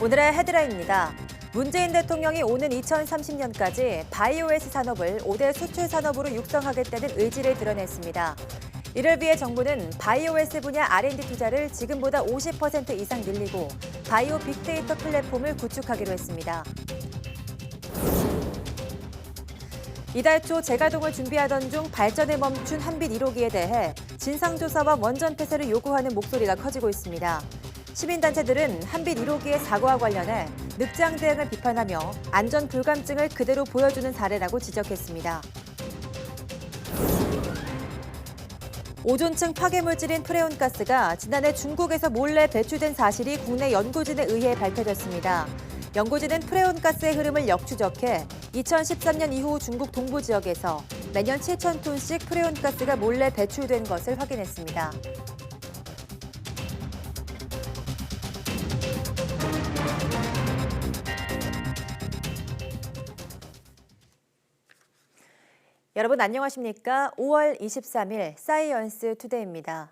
오늘의 헤드라인입니다. 문재인 대통령이 오는 2030년까지 바이오에스 산업을 5대 수출 산업으로 육성하겠다는 의지를 드러냈습니다. 이를 위해 정부는 바이오에스 분야 R&D 투자를 지금보다 50% 이상 늘리고 바이오 빅데이터 플랫폼을 구축하기로 했습니다. 이달 초 재가동을 준비하던 중 발전을 멈춘 한빛 1호기에 대해 진상조사와 원전 폐쇄를 요구하는 목소리가 커지고 있습니다. 시민단체들은 한빛 1호기의 사고와 관련해 늑장 대응을 비판하며 안전 불감증을 그대로 보여주는 사례라고 지적했습니다. 오존층 파괴물질인 프레온가스가 지난해 중국에서 몰래 배출된 사실이 국내 연구진에 의해 밝혀졌습니다. 연구진은 프레온가스의 흐름을 역추적해 2013년 이후 중국 동부 지역에서 매년 7,000톤씩 프레온가스가 몰래 배출된 것을 확인했습니다. 여러분 안녕하십니까? 5월 23일 사이언스 투데이입니다.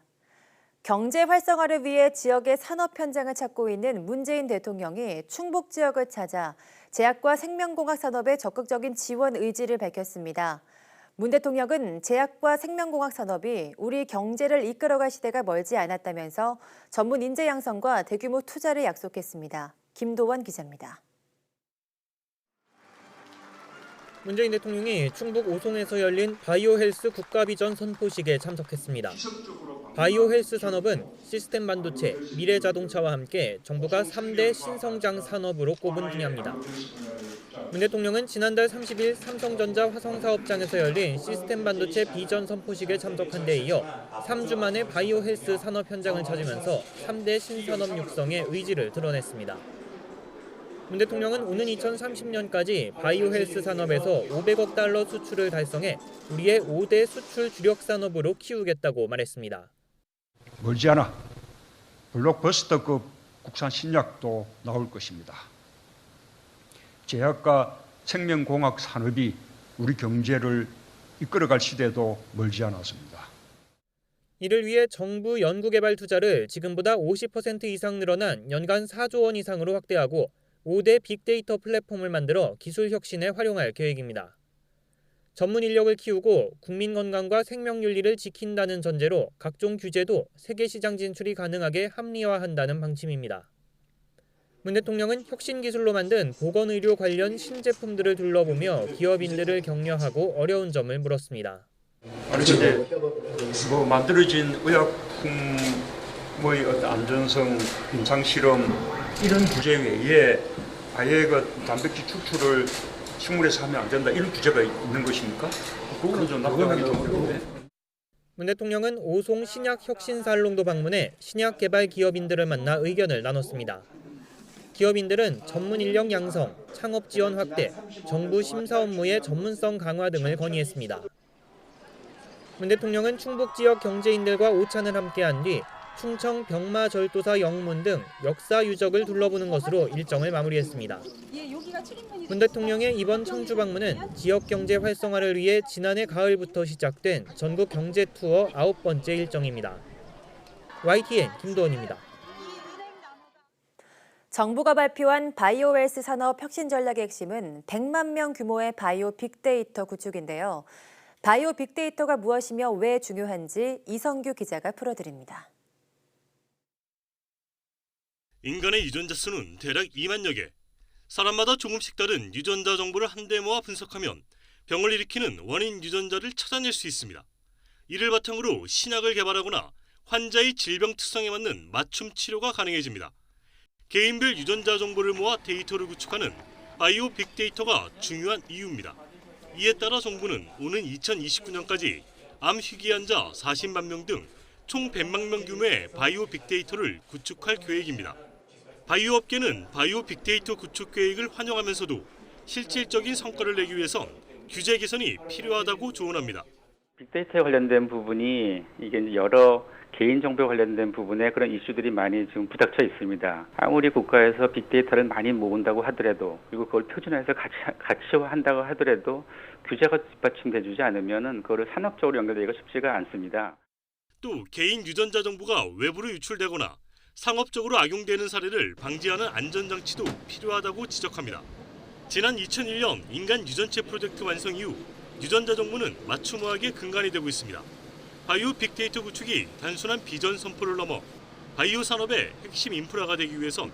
경제 활성화를 위해 지역의 산업 현장을 찾고 있는 문재인 대통령이 충북 지역을 찾아 제약과 생명공학 산업에 적극적인 지원 의지를 밝혔습니다. 문 대통령은 제약과 생명공학 산업이 우리 경제를 이끌어갈 시대가 멀지 않았다면서 전문 인재 양성과 대규모 투자를 약속했습니다. 김도원 기자입니다. 문재인 대통령이 충북 오송에서 열린 바이오 헬스 국가비전 선포식에 참석했습니다. 바이오 헬스 산업은 시스템 반도체, 미래 자동차와 함께 정부가 3대 신성장 산업으로 꼽은 분야입니다. 문 대통령은 지난달 30일 삼성전자 화성사업장에서 열린 시스템 반도체 비전 선포식에 참석한 데 이어 3주 만에 바이오 헬스 산업 현장을 찾으면서 3대 신산업 육성의 의지를 드러냈습니다. 문 대통령은 오는 2030년까지 바이오 헬스 산업에서 500억 달러 수출을 달성해 우리의 5대 수출 주력 산업으로 키우겠다고 말했습니다. 멀지 않아 블록버스터급 국산 신약도 나올 것입니다. 제약과 생명공학 산업이 우리 경제를 이끌어갈 시대도 멀지 않았습니다. 이를 위해 정부 연구개발 투자를 지금보다 50% 이상 늘어난 연간 4조 원 이상으로 확대하고 5대 빅데이터 플랫폼을 만들어 기술 혁신에 활용할 계획입니다. 전문 인력을 키우고 국민 건강과 생명 윤리를 지킨다는 전제로 각종 규제도 세계 시장 진출이 가능하게 합리화한다는 방침입니다. 문 대통령은 혁신 기술로 만든 보건의료 관련 신제품들을 둘러보며 기업인들을 격려하고 어려운 점을 물었습니다. 아니 근데 만들어진 의약품의 어떤 안전성, 임상 실험 이런 규제 외에 아예 단백질 추출을 식물에서 하면 안 된다 이런 규제가 있는 것입니까? 그거는 좀 납득하기 좀 어려운데. 문 대통령은 오송 신약혁신살롱도 방문해 신약 개발 기업인들을 만나 의견을 나눴습니다. 기업인들은 전문 인력 양성, 창업 지원 확대, 정부 심사 업무의 전문성 강화 등을 건의했습니다. 문 대통령은 충북 지역 경제인들과 오찬을 함께한 뒤 충청 병마절도사 영문 등 역사 유적을 둘러보는 것으로 일정을 마무리했습니다. 문 대통령의 이번 청주 방문은 지역 경제 활성화를 위해 지난해 가을부터 시작된 전국 경제 투어 9번째 일정입니다. YTN 김도원입니다. 정부가 발표한 바이오헬스 산업 혁신 전략의 핵심은 100만 명 규모의 바이오 빅데이터 구축인데요. 바이오 빅데이터가 무엇이며 왜 중요한지 이성규 기자가 풀어드립니다. 인간의 유전자 수는 대략 2만여 개. 사람마다 조금씩 다른 유전자 정보를 한데 모아 분석하면 병을 일으키는 원인 유전자를 찾아낼 수 있습니다. 이를 바탕으로 신약을 개발하거나 환자의 질병 특성에 맞는 맞춤 치료가 가능해집니다. 개인별 유전자 정보를 모아 데이터를 구축하는 바이오 빅데이터가 중요한 이유입니다. 이에 따라 정부는 오는 2029년까지 암 희귀 환자 40만 명 등 총 100만 명 규모의 바이오 빅데이터를 구축할 계획입니다. 바이오 업계는 바이오 빅데이터 구축 계획을 환영하면서도 실질적인 성과를 내기 위해선 규제 개선이 필요하다고 조언합니다. 빅데이터에 관련된 부분이 이게 여러 개인정보에 관련된 부분에 그런 이슈들이 많이 지금 부닥쳐 있습니다. 아무리 국가에서 빅데이터를 많이 모은다고 하더라도 그리고 그걸 표준화해서 가치화한다고 하더라도 규제가 뒷받침되지 않으면 그거를 산업적으로 연결되기가 쉽지가 않습니다. 또 개인 유전자 정보가 외부로 유출되거나 상업적으로 악용되는 사례를 방지하는 안전장치도 필요하다고 지적합니다. 지난 2001년 인간 유전체 프로젝트 완성 이후 유전자 정보는 맞춤화하게 근간이 되고 있습니다. 바이오 빅데이터 구축이 단순한 비전 선포를 넘어 바이오 산업의 핵심 인프라가 되기 위해선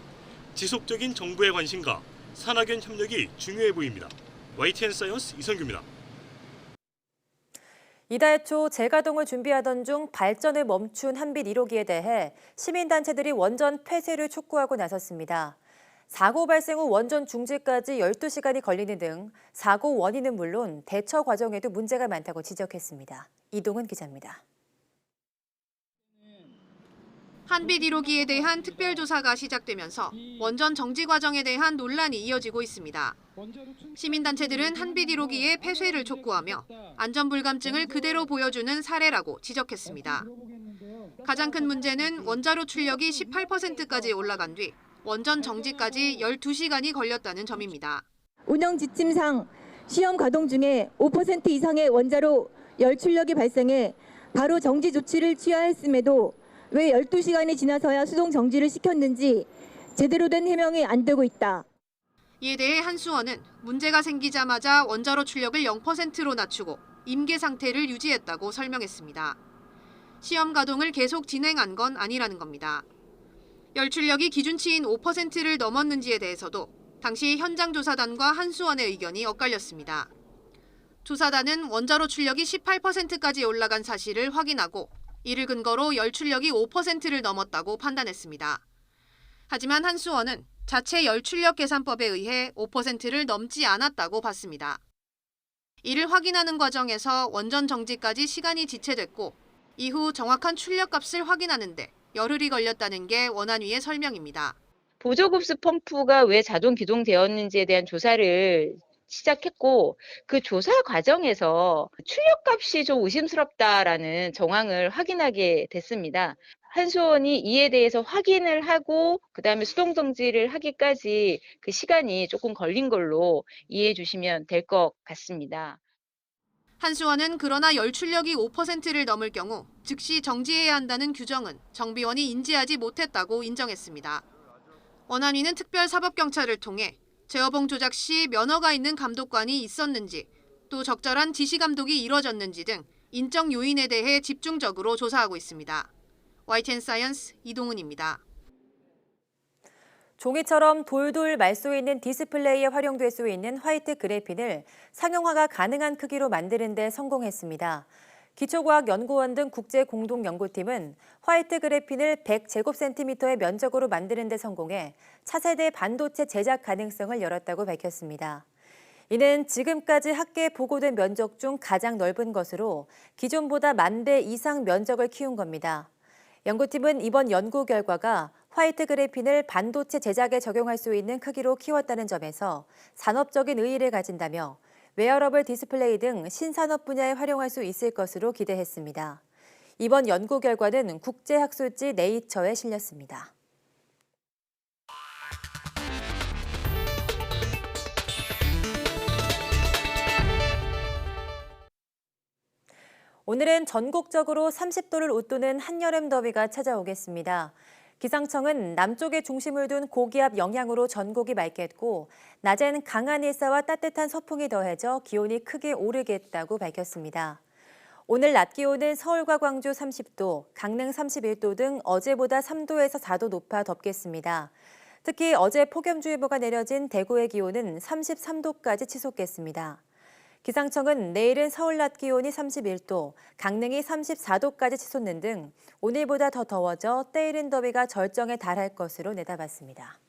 지속적인 정부의 관심과 산학연 협력이 중요해 보입니다. YTN 사이언스 이성규입니다. 이달 초 재가동을 준비하던 중 발전을 멈춘 한빛 1호기에 대해 시민단체들이 원전 폐쇄를 촉구하고 나섰습니다. 사고 발생 후 원전 중지까지 12시간이 걸리는 등 사고 원인은 물론 대처 과정에도 문제가 많다고 지적했습니다. 이동은 기자입니다. 한빛 1호기에 대한 특별조사가 시작되면서 원전 정지 과정에 대한 논란이 이어지고 있습니다. 시민단체들은 한빛 1호기의 폐쇄를 촉구하며 안전불감증을 그대로 보여주는 사례라고 지적했습니다. 가장 큰 문제는 원자로 출력이 18%까지 올라간 뒤 원전 정지까지 12시간이 걸렸다는 점입니다. 운영 지침상 시험 가동 중에 5% 이상의 원자로 열 출력이 발생해 바로 정지 조치를 취해야 했음에도 왜 12시간이 지나서야 수동 정지를 시켰는지 제대로 된 해명이 안 되고 있다. 이에 대해 한수원은 문제가 생기자마자 원자로 출력을 0%로 낮추고 임계 상태를 유지했다고 설명했습니다. 시험 가동을 계속 진행한 건 아니라는 겁니다. 열 출력이 기준치인 5%를 넘었는지에 대해서도 당시 현장 조사단과 한수원의 의견이 엇갈렸습니다. 조사단은 원자로 출력이 18%까지 올라간 사실을 확인하고 이를 근거로 열 출력이 5%를 넘었다고 판단했습니다. 하지만 한수원은 자체 열 출력 계산법에 의해 5%를 넘지 않았다고 봤습니다. 이를 확인하는 과정에서 원전 정지까지 시간이 지체됐고 이후 정확한 출력값을 확인하는데 열흘이 걸렸다는 게 원안위의 설명입니다. 보조급수 펌프가 왜 자동 기동되었는지에 대한 조사를 시작했고 그 조사 과정에서 출력값이 좀 의심스럽다라는 정황을 확인하게 됐습니다. 한수원이 이에 대해서 확인을 하고 그다음에 수동 정지를 하기까지 그 시간이 조금 걸린 걸로 이해해 주시면 될 것 같습니다. 한수원은 그러나 열 출력이 5%를 넘을 경우 즉시 정지해야 한다는 규정은 정비원이 인지하지 못했다고 인정했습니다. 원안위는 특별사법경찰을 통해 제어봉 조작 시 면허가 있는 감독관이 있었는지 또 적절한 지시 감독이 이뤄졌는지 등 인적 요인에 대해 집중적으로 조사하고 있습니다. YTN 사이언스 이동은입니다. 종이처럼 돌돌 말 수 있는 디스플레이에 활용될 수 있는 화이트 그래핀을 상용화가 가능한 크기로 만드는 데 성공했습니다. 기초과학연구원 등 국제공동연구팀은 화이트 그래핀을 100제곱센티미터의 면적으로 만드는 데 성공해 차세대 반도체 제작 가능성을 열었다고 밝혔습니다. 이는 지금까지 학계에 보고된 면적 중 가장 넓은 것으로 기존보다 10,000배 이상 면적을 키운 겁니다. 연구팀은 이번 연구 결과가 화이트 그래핀을 반도체 제작에 적용할 수 있는 크기로 키웠다는 점에서 산업적인 의의를 가진다며 웨어러블 디스플레이 등 신산업 분야에 활용할 수 있을 것으로 기대했습니다. 이번 연구 결과는 국제학술지 네이처에 실렸습니다. 오늘은 전국적으로 30도를 웃도는 한여름 더위가 찾아오겠습니다. 기상청은 남쪽에 중심을 둔 고기압 영향으로 전국이 맑겠고 낮엔 강한 일사와 따뜻한 서풍이 더해져 기온이 크게 오르겠다고 밝혔습니다. 오늘 낮 기온은 서울과 광주 30도, 강릉 31도 등 어제보다 3도에서 4도 높아 덥겠습니다. 특히 어제 폭염주의보가 내려진 대구의 기온은 33도까지 치솟겠습니다. 기상청은 내일은 서울 낮 기온이 31도, 강릉이 34도까지 치솟는 등 오늘보다 더 더워져 때이른 더위가 절정에 달할 것으로 내다봤습니다.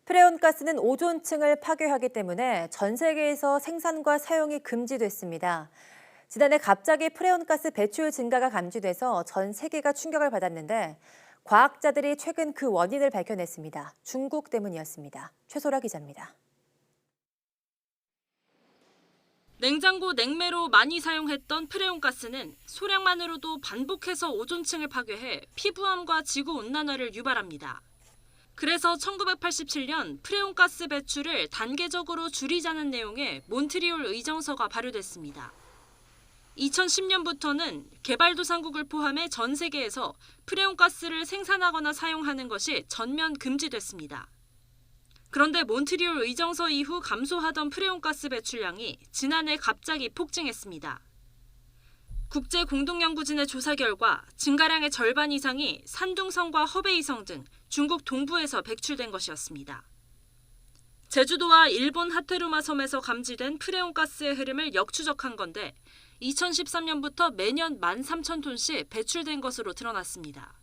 프레온가스는 오존층을 파괴하기 때문에 전 세계에서 생산과 사용이 금지됐습니다. 지난해 갑자기 프레온가스 배출 증가가 감지돼서 전 세계가 충격을 받았는데 과학자들이 최근 그 원인을 밝혀냈습니다. 중국 때문이었습니다. 최소라 기자입니다. 냉장고 냉매로 많이 사용했던 프레온가스는 소량만으로도 반복해서 오존층을 파괴해 피부암과 지구온난화를 유발합니다. 그래서 1987년 프레온가스 배출을 단계적으로 줄이자는 내용의 몬트리올 의정서가 발효됐습니다. 2010년부터는 개발도상국을 포함해 전 세계에서 프레온가스를 생산하거나 사용하는 것이 전면 금지됐습니다. 그런데 몬트리올 의정서 이후 감소하던 프레온가스 배출량이 지난해 갑자기 폭증했습니다. 국제공동연구진의 조사 결과 증가량의 절반 이상이 산둥성과 허베이성 등 중국 동부에서 배출된 것이었습니다. 제주도와 일본 하테루마 섬에서 감지된 프레온가스의 흐름을 역추적한 건데 2013년부터 매년 13,000톤씩 배출된 것으로 드러났습니다.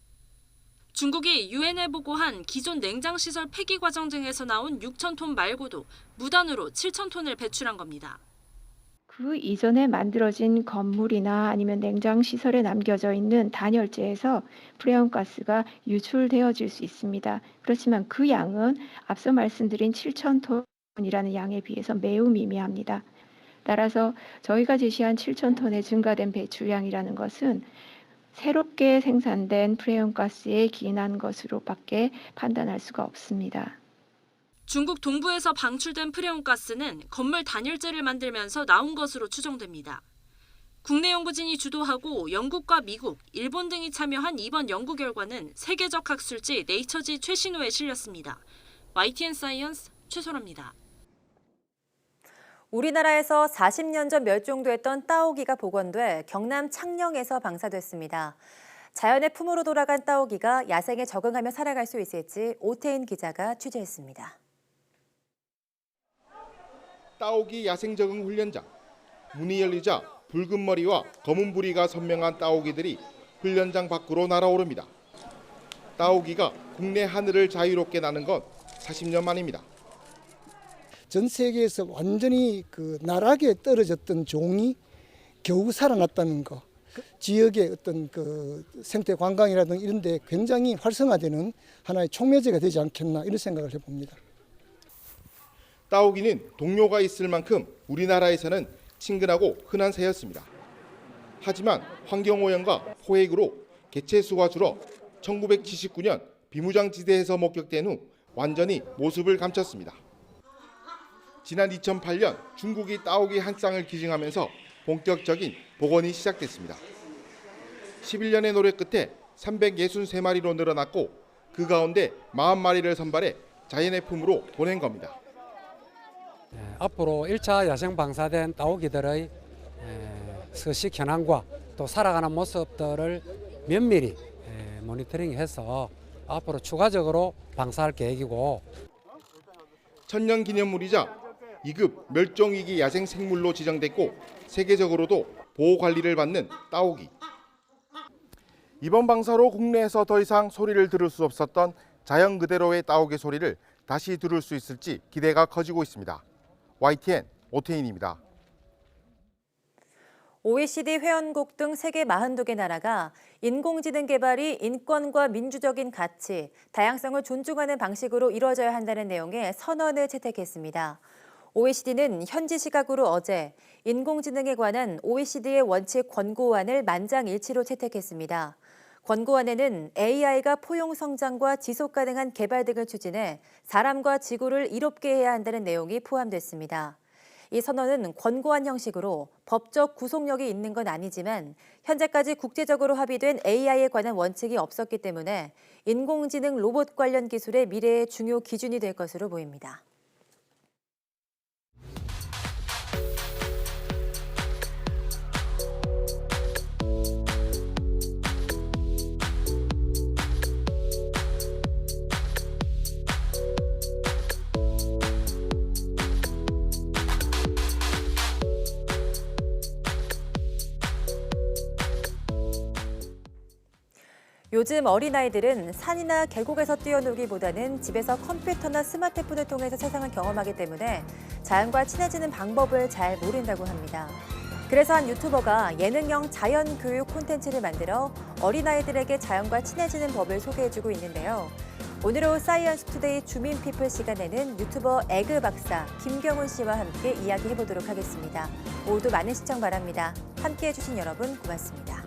중국이 유엔에 보고한 기존 냉장시설 폐기 과정 등에서 나온 6,000톤 말고도 무단으로 7,000톤을 배출한 겁니다. 그 이전에 만들어진 건물이나 아니면 냉장 시설에 남겨져 있는 단열재에서 프레온가스가 유출되어질 수 있습니다. 그렇지만 그 양은 앞서 말씀드린 7,000톤이라는 양에 비해서 매우 미미합니다. 따라서 저희가 제시한 7,000톤의 증가된 배출량이라는 것은 새롭게 생산된 프레온가스에 기인한 것으로밖에 판단할 수가 없습니다. 중국 동부에서 방출된 프레온가스는 건물 단열재를 만들면서 나온 것으로 추정됩니다. 국내 연구진이 주도하고 영국과 미국, 일본 등이 참여한 이번 연구 결과는 세계적 학술지 네이처지 최신호에 실렸습니다. YTN 사이언스 최소라입니다. 우리나라에서 40년 전 멸종됐던 따오기가 복원돼 경남 창녕에서 방사됐습니다. 자연의 품으로 돌아간 따오기가 야생에 적응하며 살아갈 수 있을지 오태인 기자가 취재했습니다. 따오기 야생 적응 훈련장. 문이 열리자 붉은 머리와 검은 부리가 선명한 따오기들이 훈련장 밖으로 날아오릅니다. 따오기가 국내 하늘을 자유롭게 나는 건 40년 만입니다. 전 세계에서 완전히 나락에 떨어졌던 종이 겨우 살아났다는 거, 지역의 어떤 생태 관광이라든가 이런 데 굉장히 활성화되는 하나의 촉매제가 되지 않겠나 이런 생각을 해봅니다. 따오기는 동료가 있을 만큼 우리나라에서는 친근하고 흔한 새였습니다. 하지만 환경오염과 포획으로 개체수가 줄어 1979년 비무장지대에서 목격된 후 완전히 모습을 감췄습니다. 지난 2008년 중국이 따오기 한 쌍을 기증하면서 본격적인 복원이 시작됐습니다. 11년의 노력 끝에 363마리로 늘어났고 그 가운데 40마리를 선발해 자연의 품으로 보낸 겁니다. 앞으로 1차 야생 방사된 따오기들의 서식 현황과 또 살아가는 모습들을 면밀히 모니터링해서 앞으로 추가적으로 방사할 계획이고, 천년기념물이자 2급 멸종위기 야생생물로 지정됐고 세계적으로도 보호관리를 받는 따오기. 이번 방사로 국내에서 더 이상 소리를 들을 수 없었던 자연 그대로의 따오기 소리를 다시 들을 수 있을지 기대가 커지고 있습니다. YTN 오태인입니다. OECD 회원국 등 세계 42개 나라가 인공지능 개발이 인권과 민주적인 가치, 다양성을 존중하는 방식으로 이루어져야 한다는 내용의 선언을 채택했습니다. OECD는 현지 시각으로 어제 인공지능에 관한 OECD의 원칙 권고안을 만장일치로 채택했습니다. 권고안에는 AI가 포용 성장과 지속 가능한 개발 등을 추진해 사람과 지구를 이롭게 해야 한다는 내용이 포함됐습니다. 이 선언은 권고안 형식으로 법적 구속력이 있는 건 아니지만 현재까지 국제적으로 합의된 AI에 관한 원칙이 없었기 때문에 인공지능 로봇 관련 기술의 미래의 중요 기준이 될 것으로 보입니다. 요즘 어린아이들은 산이나 계곡에서 뛰어놀기보다는 집에서 컴퓨터나 스마트폰을 통해서 세상을 경험하기 때문에 자연과 친해지는 방법을 잘 모른다고 합니다. 그래서 한 유튜버가 예능형 자연교육 콘텐츠를 만들어 어린아이들에게 자연과 친해지는 법을 소개해주고 있는데요. 오늘은 사이언스 투데이 주민피플 시간에는 유튜버 에그 박사 김경훈 씨와 함께 이야기해보도록 하겠습니다. 모두 많은 시청 바랍니다. 함께해 주신 여러분 고맙습니다.